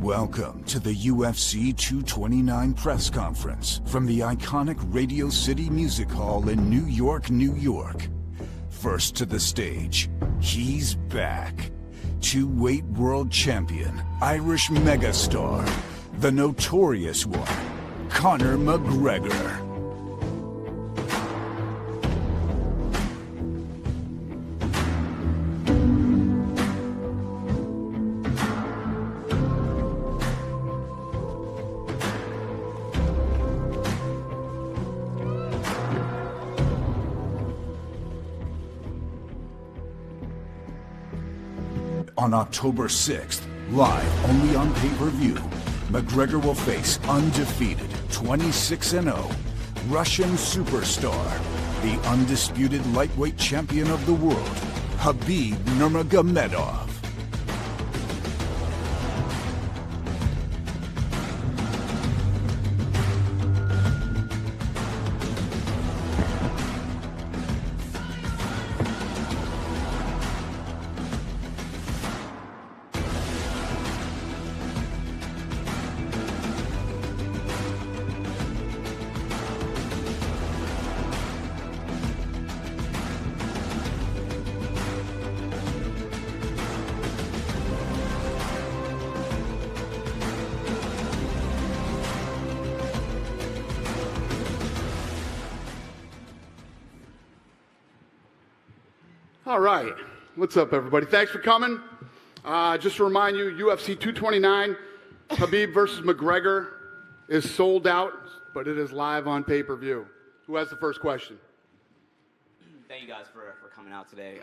Welcome to the UFC 229 press conference from the iconic Radio City Music Hall in New York, New York. First to the stage, he's back. Two-weight world champion, Irish megastar, the notorious one, Conor McGregor. On October 6th, live only on pay-per-view, McGregor will face undefeated 26-0 Russian superstar, the undisputed lightweight champion of the world, Habib Nurmagomedov. All right, what's up, everybody? Thanks for coming. Just to remind you, UFC 229, Habib versus McGregor is sold out, but it is live on pay-per-view. Who has the first question? Thank you guys for coming out today.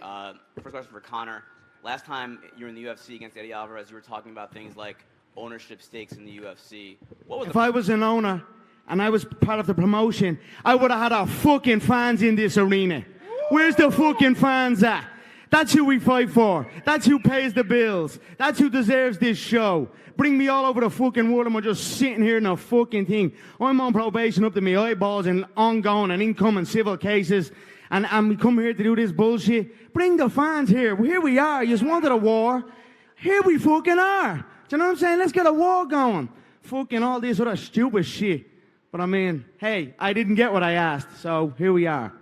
First question for Conor. Last time you were in the UFC against Eddie Alvarez, you were talking about things like ownership stakes in the UFC. If I was an owner and I was part of the promotion, I would have had our fucking fans in this arena. Where's the fucking fans at? That's who we fight for. That's who pays the bills. That's who deserves this show. Bring me all over the fucking world and we're just sitting here in a fucking thing. I'm on probation up to my eyeballs and ongoing and incoming civil cases. And we come here to do this bullshit. Bring the fans here. Here we are. You just wanted a war. Here we fucking are. Do you know what I'm saying? Let's get a war going. Fucking all this other stupid shit. But I mean, hey, I didn't get what I asked. So here we are.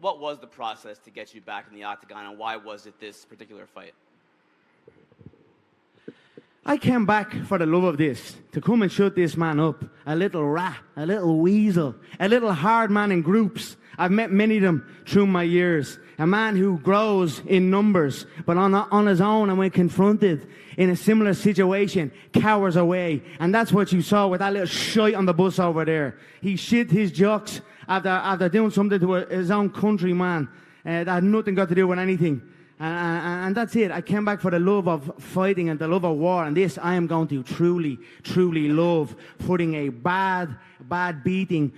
What was the process to get you back in the octagon, and why was it this particular fight? I came back for the love of this, to come and shut this man up. A little rat, a little weasel, a little hard man in groups. I've met many of them through my years. A man who grows in numbers, but on his own, and when confronted in a similar situation, cowers away. And that's what you saw with that little shite on the bus over there. He shit his jocks after doing something to his own countryman that had nothing got to do with anything. And that's it. I came back for the love of fighting and the love of war. And this I am going to truly, truly love. Putting a bad beating.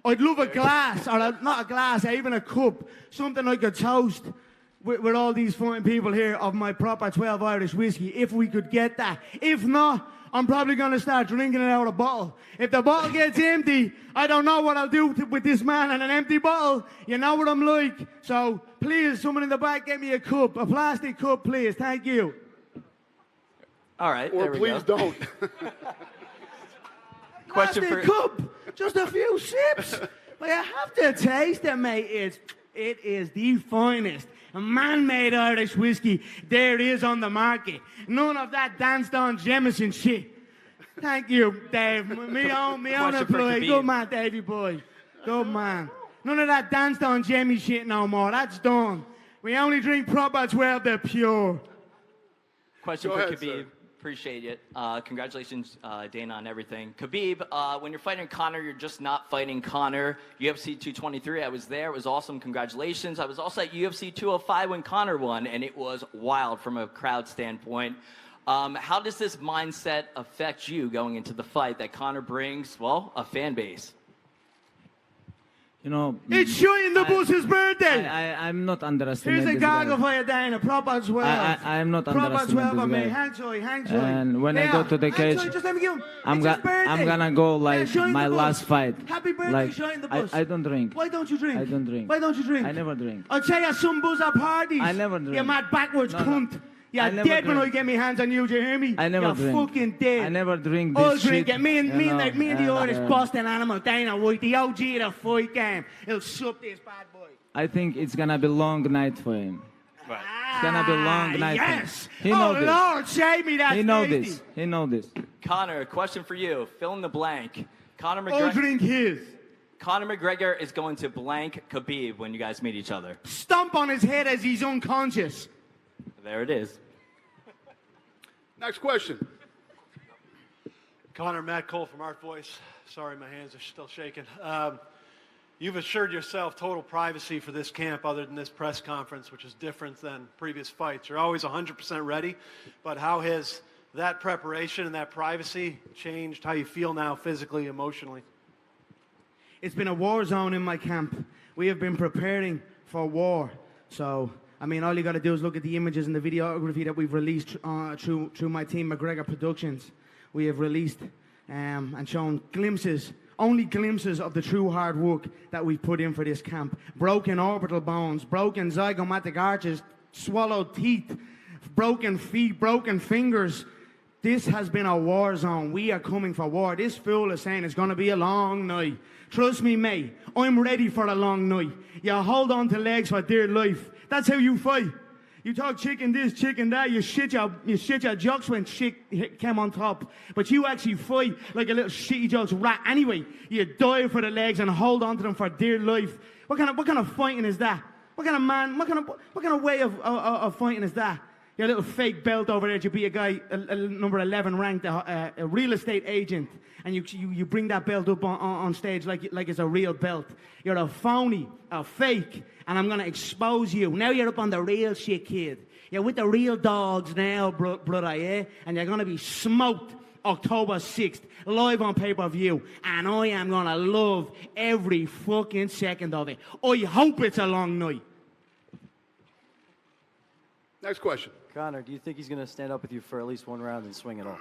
I'd love a glass, or not a glass, even a cup, something I could toast with all these fine people here of my proper 12 Irish whiskey, if we could get that. If not, I'm probably going to start drinking it out of a bottle. If the bottle gets empty, I don't know what I'll do with this man and an empty bottle. You know what I'm like. So please, someone in the back, get me a cup, a plastic cup, please. Thank you. All right, Or there we please go. don't. Question Plastic for cup, just a few sips. But you have to taste it, mate. It is the finest man-made Irish whiskey there is on the market. None of that Danston Jameson shit. Thank you, Dave. Me own Question for employee. Khabib. Good man, Davey boy. Good man. None of that Danston Jamie shit no more. That's done. We only drink proper 12, they're pure. question Go for ahead, Khabib. sir. Appreciate it. Congratulations, Dana, on everything. Khabib, when you're fighting Conor, you're just not fighting Conor. UFC 223, I was there. It was awesome. Congratulations. I was also at UFC 205 when Conor won, and it was wild from a crowd standpoint. How does this mindset affect you going into the fight that Conor brings, well, a fan base? You know, It's showing the boss's birthday. I'm not underestimating Here's a this guy. gargle for you, Dana. Proper 12. I'm not Proper underestimating 12 of this me. guy. Hang joy. And when I go to the cage, just let me give him. I'm It's his birthday. I'm gonna go like Yeah, shine my the last bus. fight. Happy birthday, Like, shine the bus. I don't drink. Why don't you drink? I don't drink. Why don't you drink? I never drink. I'll tell you some buzz at parties. I never drink. You mad backwards No. cunt. You're I never dead when I drink. get my hands on you, do you hear me? I never You're drink. fucking dead. I never drink this I'll shit. drink it. Me and the Irish and, Boston animal, Dana White, the OG of the fight game. He'll sup this bad boy. I think it's gonna be long night for him. It's gonna be a long night. for him. Yes. He knows this. Lord, save me that. He knows this. He knows this. Conor, a question for you. Fill in the blank. Conor I'll McGregor, drink his. Conor McGregor is going to blank Khabib when you guys meet each other. Stomp on his head as he's unconscious. There it is. Next question. Connor, Matt Cole from Art Voice. Sorry, my hands are still shaking. You've assured yourself total privacy for this camp other than this press conference, which is different than previous fights. You're always 100% ready, but how has that preparation and that privacy changed how you feel now physically, emotionally? It's been a war zone in my camp. We have been preparing for war. So, I mean, all you got to do is look at the images and the videography that we've released through my team, McGregor Productions. We have released and shown glimpses, only glimpses of the true hard work that we've put in for this camp. Broken orbital bones, broken zygomatic arches, swallowed teeth, broken feet, broken fingers. This has been a war zone. We are coming for war. This fool is saying it's going to be a long night. Trust me, mate. I'm ready for a long night. You hold on to legs for dear life. That's how you fight. You talk chicken this, chicken that. You shit your jokes when shit came on top. But you actually fight like a little shitty jokes rat. Anyway, you dive for the legs and hold on to them for dear life. What kind of fighting is that? What kind of man? What kind of way of fighting is that? Your little fake belt over there to be a guy, number 11 ranked, a real estate agent, and you bring that belt up on stage like it's a real belt. You're a phony, a fake, and I'm gonna expose you. Now you're up on the real shit, kid. You're with the real dogs now, brother, yeah? And you're gonna be smoked October 6th, live on pay-per-view, and I am gonna love every fucking second of it. I hope it's a long night. Next question. Connor, do you think he's going to stand up with you for at least one round and swing it all?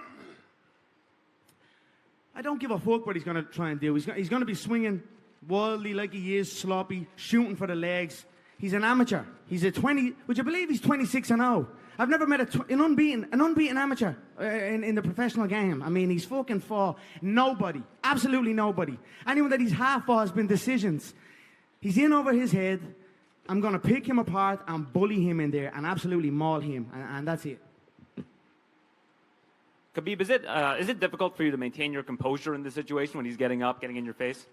I don't give a fuck what he's going to try and do. He's going to be swinging wildly like he is, sloppy, shooting for the legs. He's an amateur. He's a 20, would you believe he's 26-0? I've never met an unbeaten amateur in the professional game. I mean, he's fucking for nobody, absolutely nobody. Anyone that he's half for has been decisions. He's in over his head. I'm going to pick him apart and bully him in there and absolutely maul him, and that's it. Khabib, is it difficult for you to maintain your composure in this situation when he's getting up, getting in your face?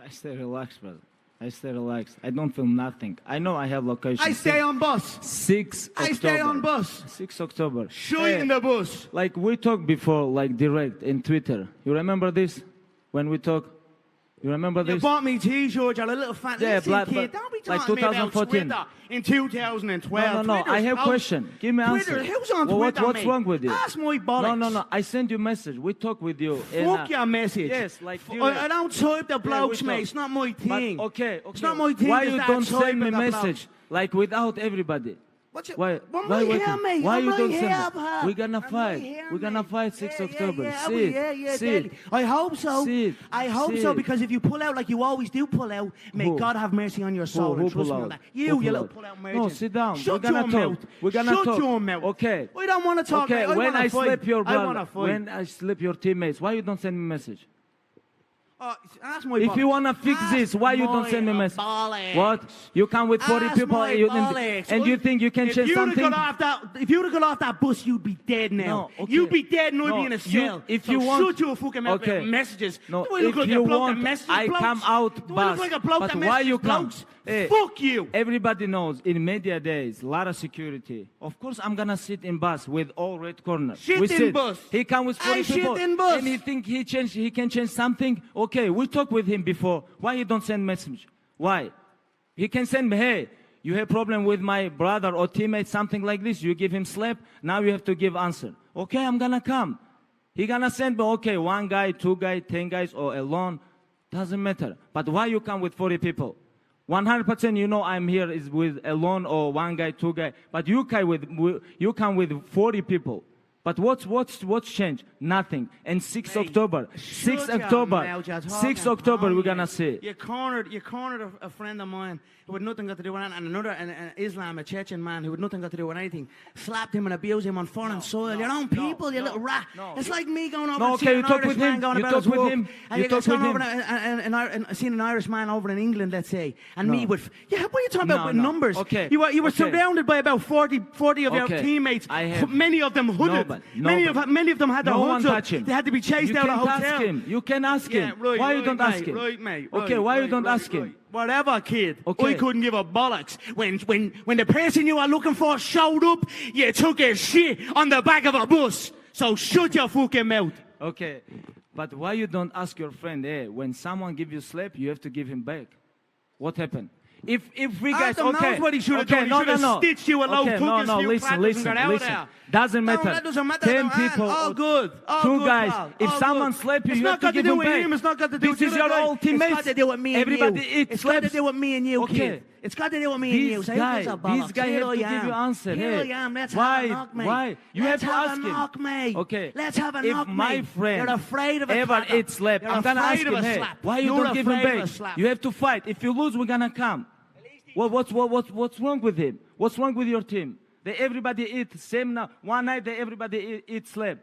I stay relaxed, brother. I stay relaxed. I don't feel nothing. I know I have location. I stay on bus. 6 October. I stay on bus. 6 October. Shoot in the bus. Like we talked before, like direct in Twitter. You remember this? When we talk? You remember You this? bought me T-shirts. You're a little fan. Yeah, Listen, but- kid, don't be like talking to me about 2014. Twitter in 2012. No. I Twitter's have out. question. Give me Twitter, answer. who's on Well, Twitter, what's mate? wrong with you? That's my bollocks. No. I send you message. We talk with you. Fuck your message. Yes, like you. I don't type the blokes, we mate. talk. It's not my But, thing. okay. It's not my thing. Why to you start don't send typing me the message blokes. like without everybody? What's it? Why? I'm why right waiting? here, mate. Why I'm you right don't here, send me? pal. We're gonna I'm fight. right here, We're gonna mate. fight 6th October. Yeah, See it. yeah, See it. deadly. I hope so. See it. I hope See so, it. because if you pull out like you always do pull out, may Who? God have mercy on your soul. Who and trust pull me on out? that. Who You pull little out? pull out No, merchant. sit down. Shut We're gonna your talk. mouth. We're gonna Shut talk. your mouth. Okay. We don't want to talk. Okay. mate. When wanna I fight. slip your I want brother, to fight. when I slip your teammates, why you don't send me message? That's my If you bollocks. wanna fix That's this, why you don't my send me message? bollocks. What? You come with 40 That's people my and bollocks. you think you can If change you'd have something? if you'd have got off that bus, you'd be dead now. No, okay. You'd be dead and I'd No, be in a you- cell. if So you want- shut your fucking mouth Okay. about messages. No, Do I look if like you a bloke want, that messages I blokes? come out Do I bus. look like a bloke But that why messages you come? blokes? Hey, Fuck you. Everybody knows in media days, a lot of security. Of course, I'm gonna sit in bus with all red corner. Shit We in sit. bus. He come with 40 I shit people, in bus. and he think he can change something. Okay, we talked with him before. Why he don't send message? Why? He can send me, hey, you have problem with my brother or teammate, something like this. You give him slap. Now you have to give answer. Okay, I'm gonna come. He gonna send me, okay, 1 guy, 2 guy, 10 guys, or alone. Doesn't matter. But why you come with 40 people? 100% you know I'm here is with alone or 1 guy, 2 guy. But you come with 40 people. But what's changed? Nothing. And 6th October, 6th October, 6th October, we're gonna see. You cornered a friend of mine who had nothing got to do with it, and another an Islam, a Chechen man who had nothing got to do with anything, slapped him and abused him on foreign soil. Your own people, you little rat. It's like me going over and seeing an Irish man going about his work. And you going over and seeing an Irish man over in England, let's say, and me with, what are you talking about with numbers? Okay. You were surrounded by about 40 of your teammates, many of them hooded. Many of them had their hoods up. They had to be chased out of the hotel. You can ask him. Right, why you don't ask mate, him? Right, mate. Okay, why you don't ask him? Whatever, kid. Okay. I couldn't give a bollocks. When the person you were looking for showed up, you took a shit on the back of a bus. So shut your fucking mouth. Okay, but why you don't ask your friend, hey, when someone give you slap, you have to give him back? What happened? If we guys, Adam knows what he should have done. He should have stitched you a low cookies, few platters and got out there. Doesn't matter. No, that doesn't matter. 10 people, all good. All 2 good, guys. pal. If All someone good. slap you, It's you not have to got give do him with back. him. It's not got to do with This is the other your guy. old teammates. It's got to do with me and Everybody you. eat It's got to slaps. do with me and you, Okay. kid. It's got to do with me and you. This So guy, here's a bollocks. this guy Here have I to am. give you answer. Here Hey, I am. Let's why? have a knock, mate. Why? You Let's have to ask a him. knock, mate. Okay. Let's have a If knock, my mate. friend You're afraid of a ever clapper. eat slap, You're I'm gonna ask afraid of him, a hey, slap. why you You're don't give him afraid of a back? slap. You have to fight. If you lose, we're gonna come. What's wrong with him? What's wrong with your team? They everybody eat same now. One night they everybody eat slap,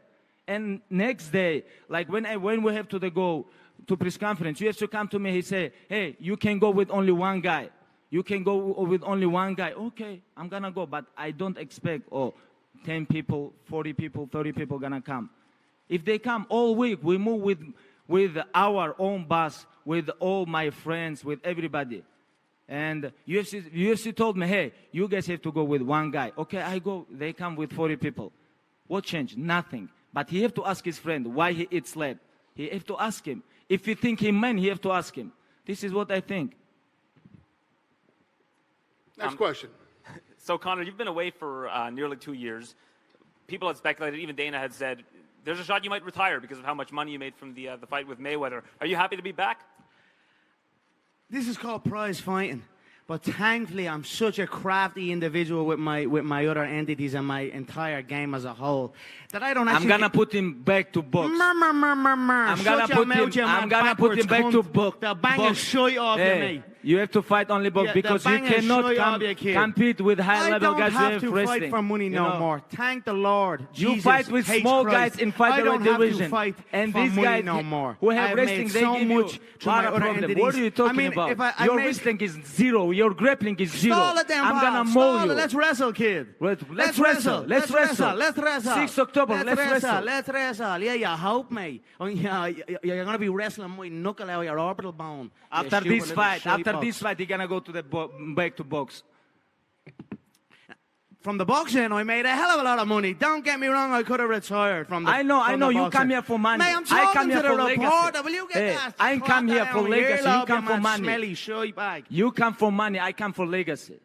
and next day, like when we have to go to press conference, you have to come to me. He say, hey, you can go with only 1 guy. You can go with only 1 guy. Okay, I'm gonna go, but I don't expect 10 people, 40 people, 30 people gonna come. If they come all week, we move with our own bus, with all my friends, with everybody. And UFC told me, hey, you guys have to go with 1 guy. Okay, I go. They come with 40 people. What changed? Nothing. But he have to ask his friend why he eats slap. He have to ask him. If you think he man, he have to ask him. This is what I think. Next question. So, Connor, you've been away for nearly 2 years. People had speculated, even Dana had said, there's a shot you might retire because of how much money you made from the fight with Mayweather. Are you happy to be back? This is called prize fighting. But thankfully, I'm such a crafty individual with my other entities and my entire game as a whole that I don't actually... I'm gonna put him back to box. I'm gonna put him back to box. The bang is shite off you, mate. You have to fight only box because you cannot compete with high-level guys who have wrestling. I don't have to fight for money no more. Thank the Lord. You fight with small guys in featherweight division. Fight and for these money guys no more. who have wrestling, they give you a lot of problems. What are you talking about? Your wrestling is 0. Your grappling is 0. I'm gonna mow you. Let's wrestle, kid. Let's wrestle. Let's wrestle. 6th October. Let's wrestle. Let's wrestle. Yeah, you hope, mate. You're gonna be wrestling my knuckle out of your orbital bone. After this fight, you're gonna go to the back to box. From the boxing, I made a hell of a lot of money. Don't get me wrong, I could have retired from the I know. You boxing. come here for money. Mate, I'm I talking come here to the for legacy. reporter. Will you get Hey, that? I ain't come here for legacy. You come for money. Smelly shite bag. You come for money. I come for legacy.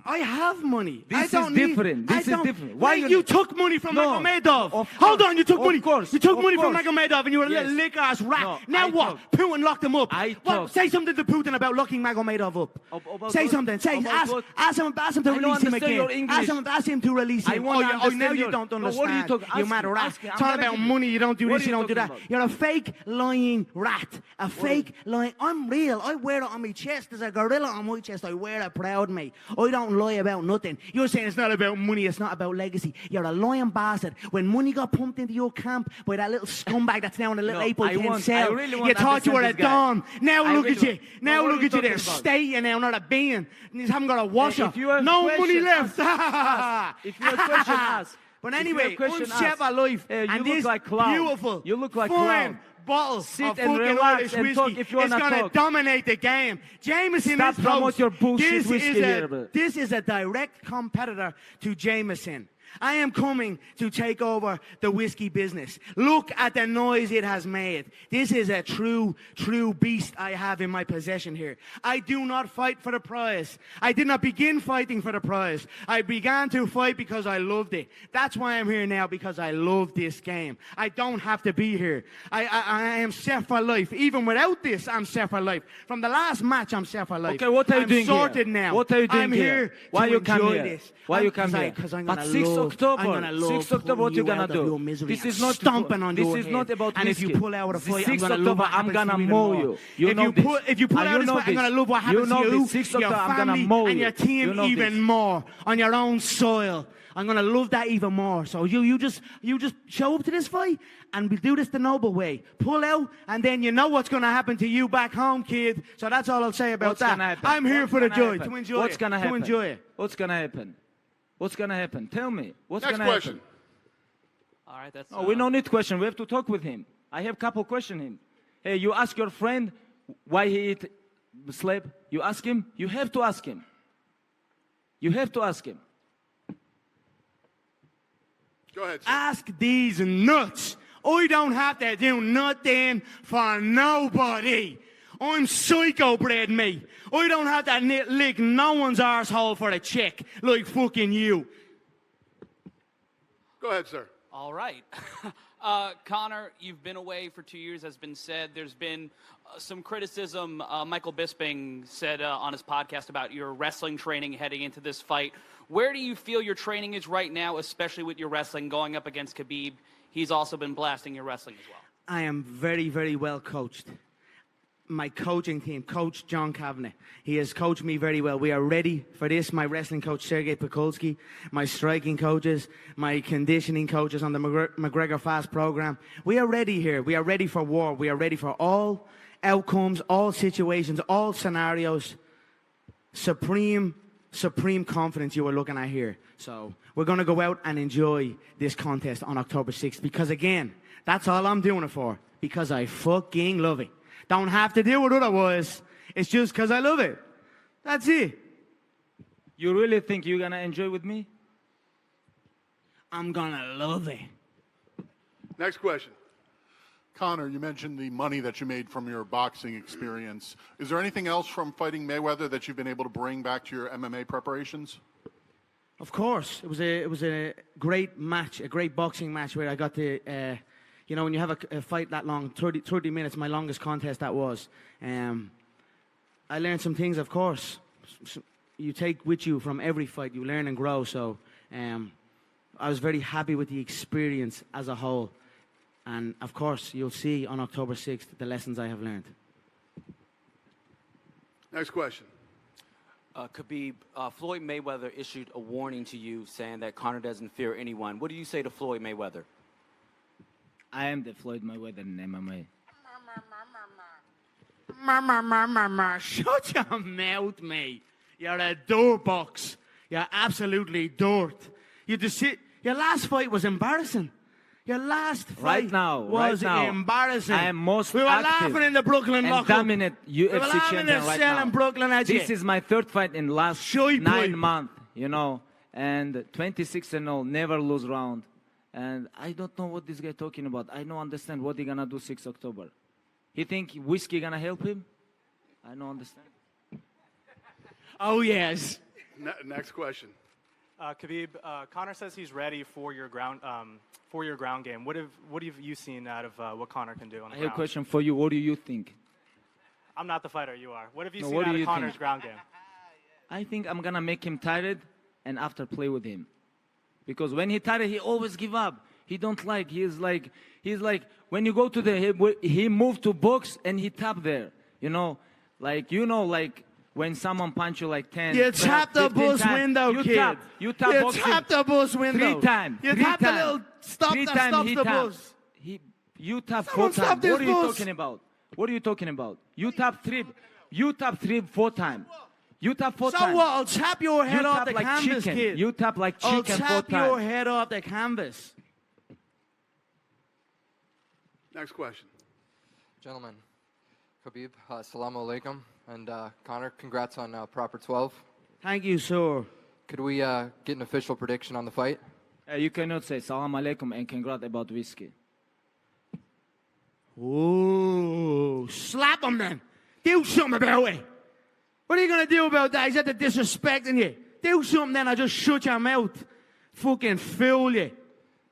I have money. This I is don't different. Need, This is different. Why you took money from No, Magomedov? of Hold course, on, you took of money. course, You took of money from course. Magomedov, and you were a Yes. little lick ass rat. No, now I what? took- Putin locked him up. I What? took- Say something to Putin about locking Magomedov up. About Say what? something. Say About what? ask him to I don't release him understand again. your English. Ask him to release I him. wanna now understand you your- don't No, understand. what are you talking- You ask mad me, rat. ask me. I'm It's all gonna about give you- money. You don't do What this. are You you don't do that. talking about? You're a fake lying rat. A fake lying. I'm real. I wear it on my chest. There's a gorilla on my chest. I wear it proud, mate. I don't lie about nothing. You're saying it's not about money. It's not about legacy. You're a lying bastard. When money got pumped into your camp by that little scumbag that's now in a little No, April I 10 want- cell, I really want you to thought you were a understand this guy. don. Now I look really at you. want- Now what are look you at you there. talking about? Stay you now, not a being. You haven't got a washer. if you have No question, money left. ask. If you have question, ask. But If you anyway, have question, I'm chef ask. of life. Hey, you and look this like clown. beautiful, You look like fine clown. bottle Sit of and fucking relax Irish and whiskey talk if you is wanna going to talk. dominate the game. Jameson Stop is promote close. your bullshit This whiskey is here, a, but- this is a direct competitor to Jameson. I am coming to take over the whiskey business. Look at the noise it has made. This is a true beast I have in my possession here. I do not fight for the prize. I did not begin fighting for the prize. I began to fight because I loved it. That's why I'm here now, because I love this game. I don't have to be here. I am set for life. Even without this, I'm set for life. From the last match, I'm set for life. Okay, what are you I'm doing sorted here? now. What are you doing I'm here? here Why to you come enjoy here? this. Why you come here? Because I'm But gonna 6 love, October, I'm gonna love 6 October, what you pulling gonna out of do? your misery This and is not stomping on this your is head. not about And if you whiskey. pull out a The fight, 6 I'm gonna love October, what I'm happens gonna to you mow even you. more. You If know you this. pull And out you this know fight, I'm gonna this. love what You happens know to you, this. 6 your October, I'm gonna family, mow and you. your team You know even this. more on your own soil. I'm gonna love that even more. So you just show up to this fight, and we'll do this the noble way. Pull out, and then you know what's gonna happen to you back home, kid. So that's all I'll say about What's that. gonna happen? I'm here What's for the gonna joy, happen? to enjoy What's it. gonna happen? To enjoy it. What's gonna happen? What's gonna happen? Tell me. What's Next gonna question. happen? All right, that's. Oh, we don't need question. We have to talk with him. I have couple question him. Hey, you ask your friend why he eat slab. You ask him. You have to ask him. You have to ask him. Go ahead, sir. Ask these nuts. I don't have to do nothing for nobody. I'm psycho bred, mate. I don't have to lick no one's arsehole for a check like fucking you. Go ahead, sir. All right. Connor, you've been away for 2 years, has been said. There's been some criticism. Michael Bisping said on his podcast about your wrestling training heading into this fight. Where do you feel your training is right now, especially with your wrestling going up against Khabib? He's also been blasting your wrestling as well. I am very, very well coached. My coaching team, Coach John Kavanagh, he has coached me very well. We are ready for this. My wrestling coach, Sergey Pekulski, my striking coaches, my conditioning coaches on the McGregor Fast program. We are ready here. We are ready for war. We are ready for all outcomes, all situations, all scenarios. Supreme confidence you are looking at here. So we're going to go out and enjoy this contest on October 6th because, again, that's all I'm doing it for, because I fucking love it. Don't have to do it otherwise. It's just because I love it. That's it. You really think you're gonna enjoy with me? I'm gonna love it. Next question. Connor, you mentioned the money that you made from your boxing experience. Is there anything else from fighting Mayweather that you've been able to bring back to your MMA preparations? Of course. It was a great match, a great boxing match where I got to... you know, when you have a fight that long, 30 minutes, my longest contest that was, I learned some things, of course. You take with you from every fight, you learn and grow. So I was very happy with the experience as a whole. And, of course, you'll see on October 6th the lessons I have learned. Next question. Khabib, Floyd Mayweather issued a warning to you saying that Conor doesn't fear anyone. What do you say to Floyd Mayweather? I am the Floyd Mayweather in MMA. Shut your mouth, mate. You're a dirt box. You're absolutely dirt. You just sit. Your last fight was embarrassing. Your last fight was embarrassing. I am most We were active laughing in the Brooklyn and lockup. dominant We were UFC laughing champion in right cell now. in Brooklyn at you. This is my third fight in last Shy boy. 9 months, you know. and 26-0, never lose round. And I don't know what this guy talking about. I don't understand what he gonna do 6 October. He think whiskey gonna help him? I don't understand. Oh, yes. Next question. Khabib, Conor says he's ready for your ground game. What have you seen out of what Conor can do on the I ground? have a question for you. What do you think? I'm not the fighter, you are. What have you No, seen what out do of you Conor's think? ground game? I think I'm gonna make him tired and after play with him. Because when he tired, he always give up. He don't like, he's like, when you go to he moved to box and he tap there. Like when someone punch you like 10, You 12, tap the 15 bus times, window, you kid. Tap, you tap You boxing tap the bus window. 3 times. You 3 tap the times. little stop 3 that times stops he the tap. bus. You tap Someone 4 times. stop this What are you bus. talking about? What are you talking about? You tap 3, 4 times. You tap 4 So times. what? I'll tap your head You off tap the like canvas, chicken. kid. You tap like I'll chicken 4 tap your times. head off the canvas. Next question. Gentlemen, Khabib, assalamu alaikum. And Conor, congrats on proper 12. Thank you, sir. Could we get an official prediction on the fight? You cannot say salam alaikum and congrats about whiskey. Ooh, slap him then. Do something about it. What are you going to do about that? He's at the disrespecting you. Do something then, I'll just shut your mouth. Fucking fool you.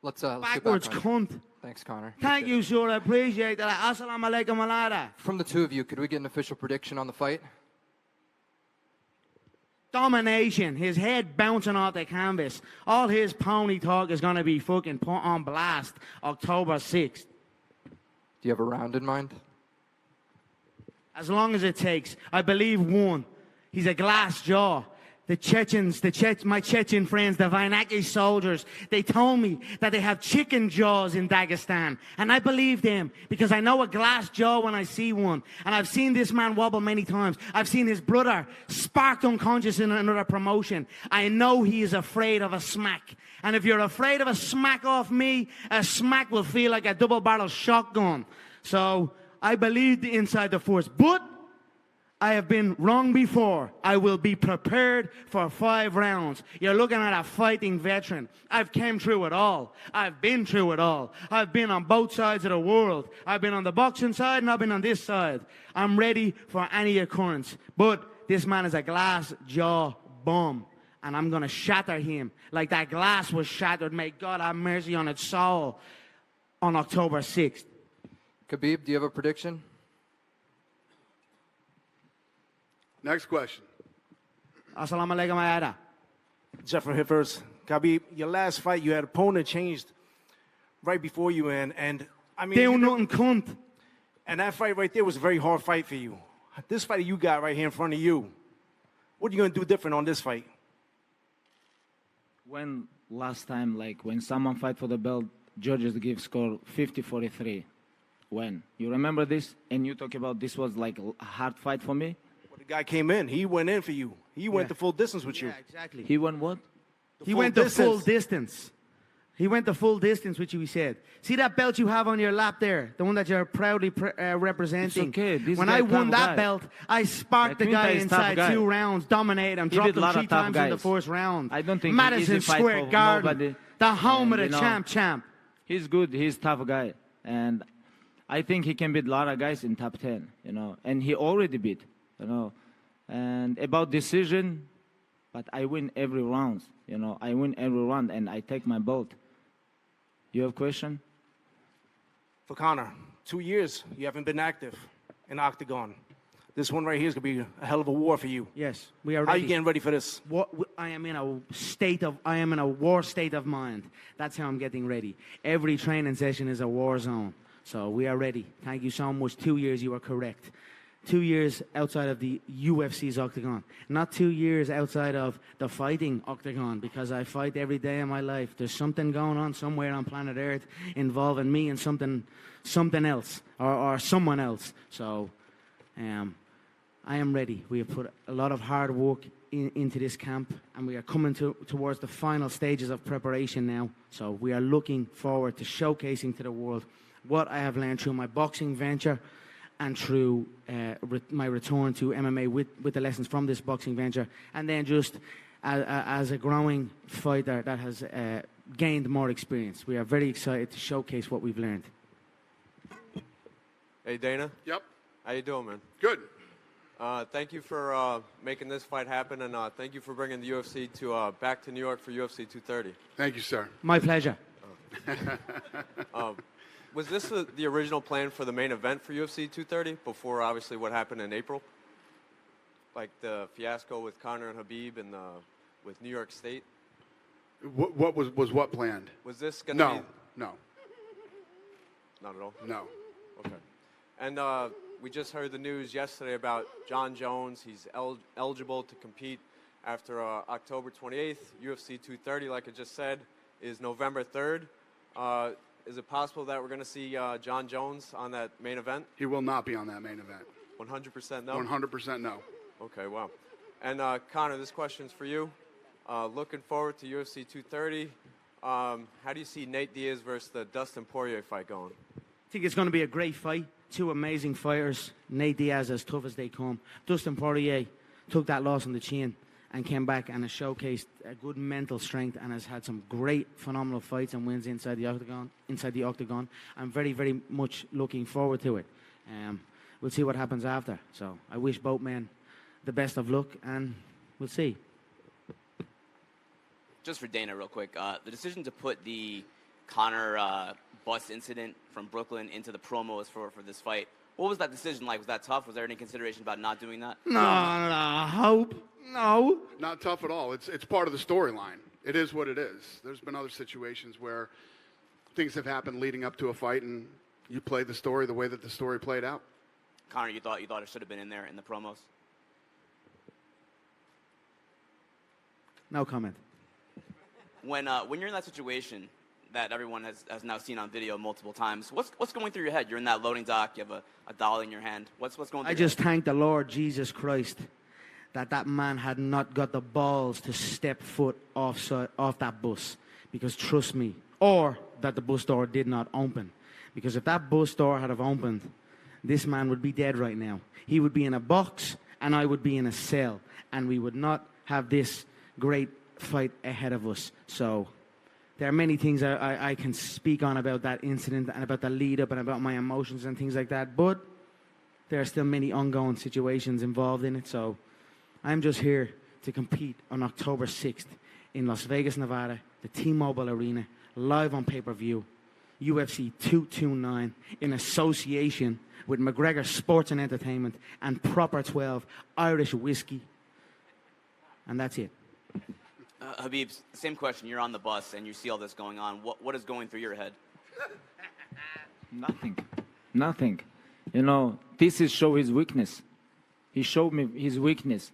Let's sit Backwards back, cunt. Thanks, Conor. Thank you, sir. I appreciate that. Assalamu alaikum alada. From the two of you, could we get an official prediction on the fight? Domination. His head bouncing off the canvas. All his pony talk is going to be fucking put on blast October 6th. Do you have a round in mind? As long as it takes. I believe one. He's a glass jaw. The Chechens, my Chechen friends, the Vainaki soldiers, they told me that they have chicken jaws in Dagestan. And I believe them because I know a glass jaw when I see one. And I've seen this man wobble many times. I've seen his brother sparked unconscious in another promotion. I know he is afraid of a smack. And if you're afraid of a smack off me, a smack will feel like a double-barrel shotgun. So I believe inside the force. But I have been wrong before. I will be prepared for 5 rounds. You're looking at a fighting veteran. I've came through it all. I've been through it all. I've been on both sides of the world. I've been on the boxing side and I've been on this side. I'm ready for any occurrence. But this man is a glass jaw bum. And I'm going to shatter him like that glass was shattered. May God have mercy on its soul on October 6th. Khabib, do you have a prediction? Next question. Assalamu alaikum ayada. Jeffrey Hiffers. Khabib, your last fight, you had opponent changed right before you and I mean... Do nothing, cunt. And that fight right there was a very hard fight for you. This fight you got right here in front of you, what are you going to do different on this fight? When last time, like when someone fight for the belt, judges give score 50-43. When? You remember this? And you talk about this was like a hard fight for me? Well, the guy came in. He went in for you. He went the full distance with you. Yeah, exactly. He went what? He went the full distance. He went the full distance with you, he said. See that belt you have on your lap there? The one that you're proudly representing? It's okay. This when guy I won tough that guy. belt, I sparked the guy inside 2 rounds, dominated him, He dropped did a him lot 3 of tough times in the guys. first round. I don't think Madison easy fight Square for Garden, nobody. the home of And, the you know, champ. He's good. He's a tough guy. And I think he can beat a lot of guys in top 10, you know. And he already beat, you know. And about decision, but I win every round, you know. I win every round and I take my belt. You have a question? For Conor, 2 years you haven't been active in Octagon. This one right here is going to be a hell of a war for you. Yes, we are How are ready. you getting ready for this? I am in a war state of mind. That's how I'm getting ready. Every training session is a war zone. So we are ready. Thank you so much. 2 years, you are correct. 2 years outside of the UFC's octagon. Not 2 years outside of the fighting octagon, because I fight every day of my life. There's something going on somewhere on planet Earth involving me and something else or someone else. So I am ready. We have put a lot of hard work into this camp, and we are coming towards the final stages of preparation now. So we are looking forward to showcasing to the world what I have learned through my boxing venture and through my return to MMA with the lessons from this boxing venture, and then just as a growing fighter that has gained more experience. We are very excited to showcase what we've learned. Hey, Dana. Yep. How you doing, man? Good. Thank you for making this fight happen, and thank you for bringing the UFC to back to New York for UFC 230. Thank you, sir. My pleasure. Was this the original plan for the main event for UFC 230 before, obviously, what happened in April? Like the fiasco with Conor and Habib and with New York State? What was what planned? Was this going to be... No. Not at all? No. Okay. And we just heard the news yesterday about John Jones. He's eligible to compete after October 28th. UFC 230, like I just said, is November 3rd. Is it possible that we're going to see John Jones on that main event? He will not be on that main event. 100% no? 100% no. Okay, wow. And Conor, this question's for you. Looking forward to UFC 230. How do you see Nate Diaz versus the Dustin Poirier fight going? I think it's going to be a great fight. Two amazing fighters. Nate Diaz as tough as they come. Dustin Poirier took that loss on the chin and came back and has showcased a good mental strength and has had some great, phenomenal fights and wins inside the octagon. I'm very, very much looking forward to it. We'll see what happens after. So I wish both men the best of luck, and we'll see. Just for Dana, real quick, the decision to put the Conor bus incident from Brooklyn into the promos for this fight, what was that decision like? Was that tough? Was there any consideration about not doing that? No, hope. No. Not tough at all. It's part of the storyline. It is what it is. There's been other situations where things have happened leading up to a fight, and you played the story the way that the story played out. Conor, you thought it should have been in there in the promos? No comment. When you're in that situation that everyone has now seen on video multiple times, what's going through your head? You're in that loading dock. You have a dolly in your hand. What's going through your head? I just thank the Lord Jesus Christ that man had not got the balls to step foot off that bus. Because trust me, or that the bus door did not open. Because if that bus door had have opened, this man would be dead right now. He would be in a box, and I would be in a cell, and we would not have this great fight ahead of us. So there are many things I can speak on about that incident and about the lead up and about my emotions and things like that, but there are still many ongoing situations involved in it. So I'm just here to compete on October 6th in Las Vegas, Nevada, the T-Mobile Arena, live on pay-per-view, UFC 229, in association with McGregor Sports and Entertainment and Proper 12 Irish Whiskey. And that's it. Habib, same question. You're on the bus and you see all this going on. What is going through your head? Nothing. You know, this is show his weakness. He showed me his weakness.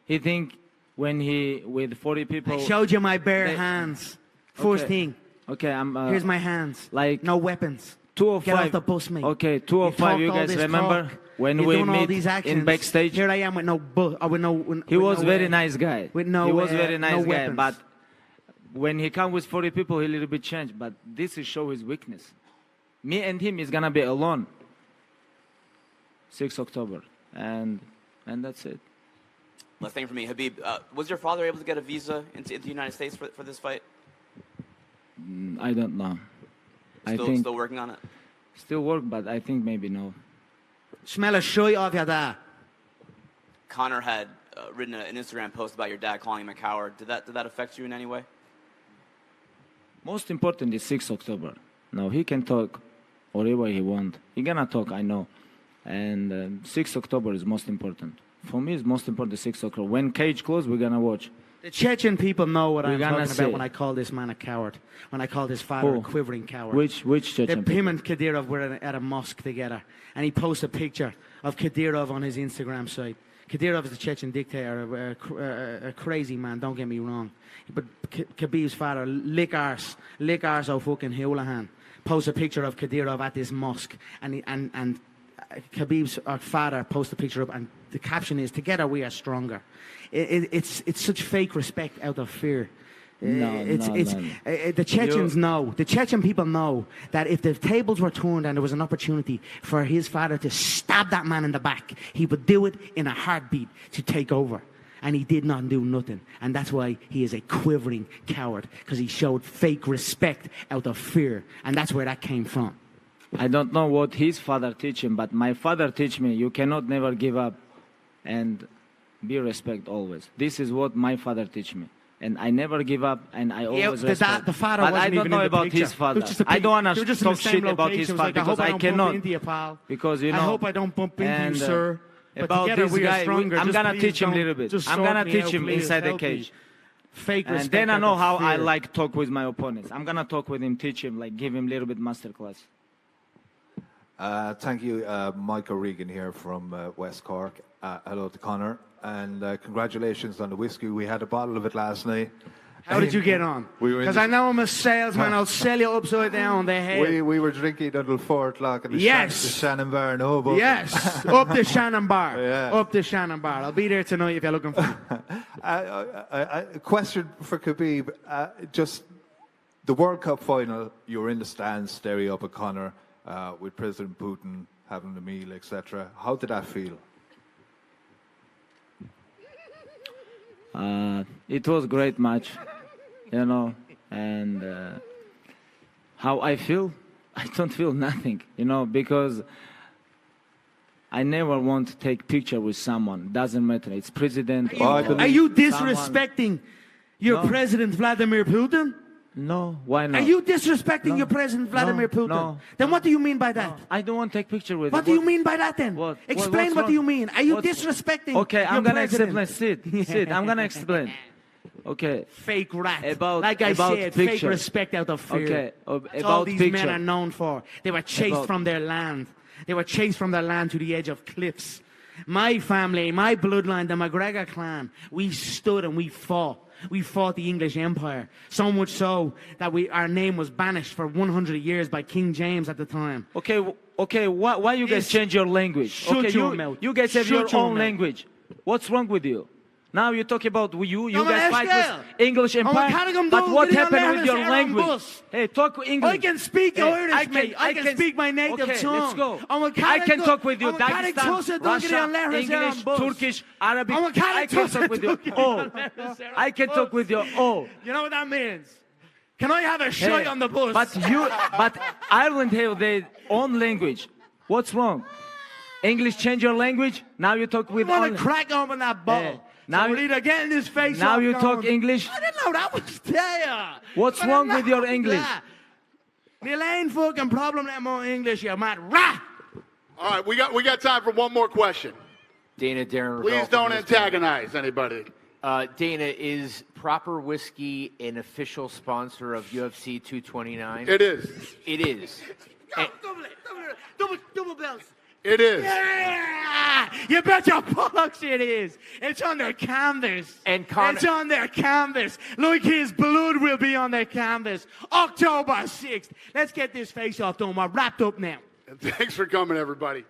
He think when he with 40 people. I showed you my bare hands. First thing. Okay, here's my hands. Like no weapons. 205. Get off the bus, mate. Okay, 205. You guys remember when we meet in backstage? Here I am with no he was very nice guy. With no. He was very nice guy, weapons. but when he come with 40 people, he a little bit changed. But this is show his weakness. Me and him is gonna be alone. 6 October, and that's it. Last thing for me, Habib. Was your father able to get a visa into the United States for this fight? I don't know. Still working on it? Still work, but I think maybe no. Smell a shit off your dad. Conor had written an Instagram post about your dad calling him a coward. Did that affect you in any way? Most important is 6 October. Now he can talk whatever he want. He gonna talk, I know. And 6 October is most important. For me, it's most important 6 October. When cage closed, we're gonna watch. The Chechen people know what I'm talking say. about when I call this man a coward. When I call his father a quivering coward. Which Chechen people? Him and Kadyrov were at a mosque together. And he posts a picture of Kadyrov on his Instagram site. Kadyrov is the Chechen dictator, a crazy man, don't get me wrong. But Khabib's father, lick arse of fucking Houlihan, posts a picture of Kadyrov at this mosque. And Khabib's father posts a picture up, and the caption is, "Together we are stronger." It's such fake respect out of fear. The Chechens know. The Chechen people know that if the tables were turned and there was an opportunity for his father to stab that man in the back, he would do it in a heartbeat to take over. and he did not do nothing. And that's why he is a quivering coward, because he showed fake respect out of fear. And that's where that came from. I don't know what his father teach him, but my father teach me, you cannot never give up and be respect always. This is what my father teach me. And I never give up, and I always respect. The father but wasn't I don't even know in the about picture. his father. It was just a I don't want they were to just in the talk same shit about his location. It was father like, I because hope I I don't cannot. bump into you, pal. Because, you know. I hope I don't bump into you, sir. But About together this we are guy, stronger. I'm Just gonna please teach him a don't- little bit. just I'm sort gonna me teach out, him please. inside the Help me. cage. Fake And respect then I out know of how I fear. like talk with my opponents. I'm gonna talk with him, teach him, like give him a little bit masterclass. Thank you, Michael Regan here from West Cork. Hello to Connor, and congratulations on the whiskey. We had a bottle of it last night. How did you get on? We were in Because the- I know I'm a salesman. I'll sell you upside down the head. We were drinking until 4 o'clock in the, Yes. the Shannon Bar in Hobo. Yes, up the Shannon Bar. Yeah. Up the Shannon Bar. I'll be there tonight if you're looking for me. A question for Khabib. Just the World Cup final, you were in the stands staring up at Connor with President Putin having the meal, etc. How did that feel? It was a great match, you know, and how I feel? I don't feel nothing, you know, because I never want to take picture with someone. Doesn't matter. It's president. Are you disrespecting your president, Vladimir Putin? No, why not? Are you disrespecting your president, Vladimir Putin? No. Then what do you mean by that? I don't want to take picture with What him. do you mean by that then? Explain what's what do you wrong? mean? Are you What's- disrespecting Okay, I'm your gonna president? explain. Sit. I'm gonna explain. Okay. Fake rat. About like I about said, fake picture. respect out of fear. Okay. That's all About these picture. men are known for. They were chased About- from their land. They were chased from their land to the edge of cliffs. My family, my bloodline, the McGregor clan, we stood and we fought. We fought the English Empire. So much so that our name was banished for 100 years by King James at the time. Okay. Why you guys change your language? Shut Okay, your mouth. you guys have Shut your your own mouth. language. What's wrong with you? Now you talk about you I'm guys an fight Eskel. with English I'm a Empire. Carrigan But dog, what getting on happened there with your and language? bus. Hey, talk English. I can speak Hey, Irish, mate. I can speak my native okay, tongue. let's go. I'm a I Carrigan can dog. talk with you. I'm a Carrigan Dagestan, Tussa, don't get on there Russia, and say I'm English, bus. Turkish, Arabic. I'm a Carrigan I can Tussa, talk with you. don't get Oh, on there and say I'm I can bus. talk with you. Oh. You know what that means? Can I have a shot on the bus? But Ireland have their own language. What's wrong? English change your language. Now you talk with. I want only- to crack open that bottle. Now so you- we're either getting his face Now off you going, talk English. I didn't know that was there. What's But wrong I'm with your not English? that. There ain't fucking problem that more English, you mad rat. All right, we got time for one more question. Dana, Darren. Please Ravel don't from ESPN. antagonize anybody. Dana, is Proper Whiskey an official sponsor of UFC 229? It is. It is. And- Double bells. It is. Yeah! You bet your bollocks it is. It's on their canvas. And Connor- It's on their canvas. Like his blood will be on their canvas. October 6th. Let's get this face off done. We're wrapped up now. And thanks for coming, everybody.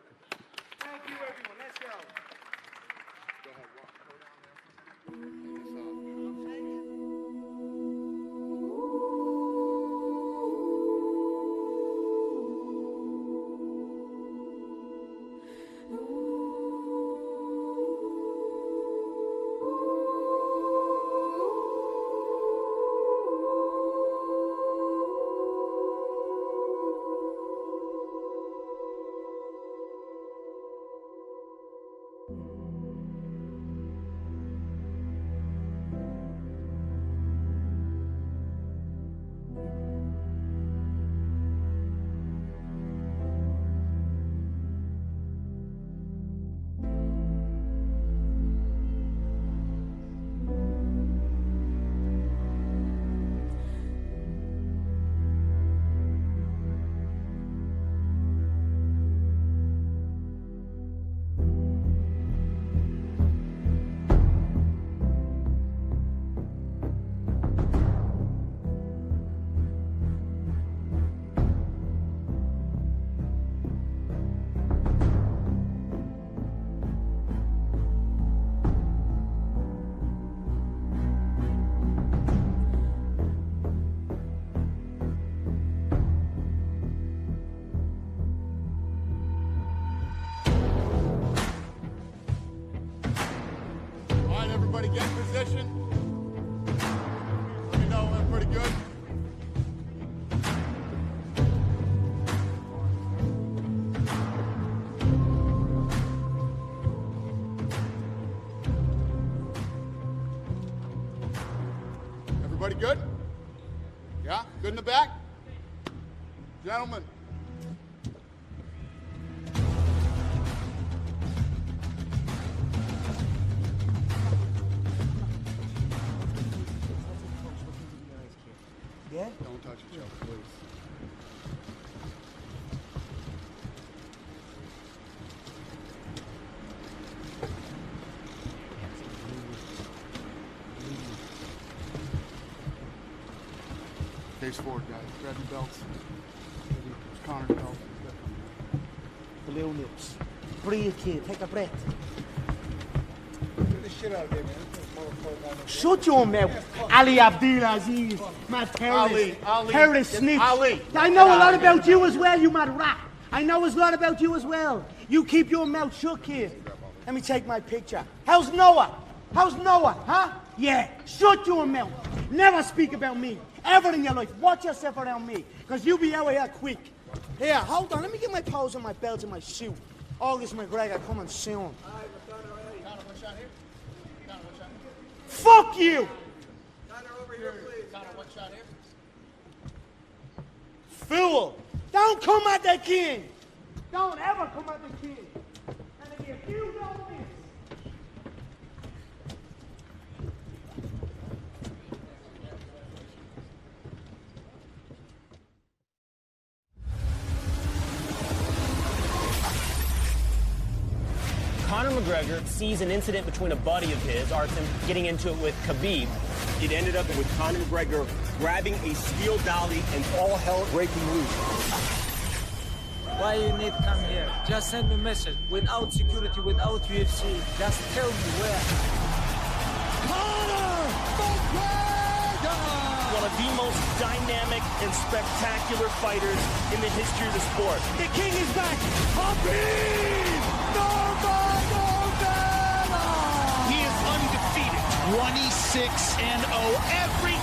Everybody get in position. Let me know when pretty good. Everybody good? Yeah? Good in the back? Gentlemen. Yeah? Don't touch each other, please. Face forward, guys. Grab your belts. Connor's belt. Blue lips. Breathe, kid. Take a breath. Get this shit out of here, man. Shut your mouth. Ali Abdulaziz. Mad terrorist. Ali. Terrorist snitch. Ali. I know a lot about you as well, you mad rat. I know a lot about you as well. You keep your mouth shut, kid. Let me take my picture. How's Noah? How's Noah, huh? Yeah. Shut your mouth. Never speak about me. Ever in your life. Watch yourself around me. Because you be out here quick. Here, hold on. Let me get my pose and my belt and my suit. August McGregor coming soon. Fuck you! Connor, over here, please. Connor, one shot here. Fool! Don't come at the king! Don't ever come at the king! And if you don't miss... Conor McGregor sees an incident between a buddy of his, Artem, getting into it with Khabib. It ended up with Conor McGregor grabbing a steel dolly and all hell breaking loose. Why you need to come here? Just send me a message. Without security, without UFC, just tell me where. Conor McGregor! One of the most dynamic and spectacular fighters in the history of the sport. The king is back! Habib! He is undefeated. 26-0. Every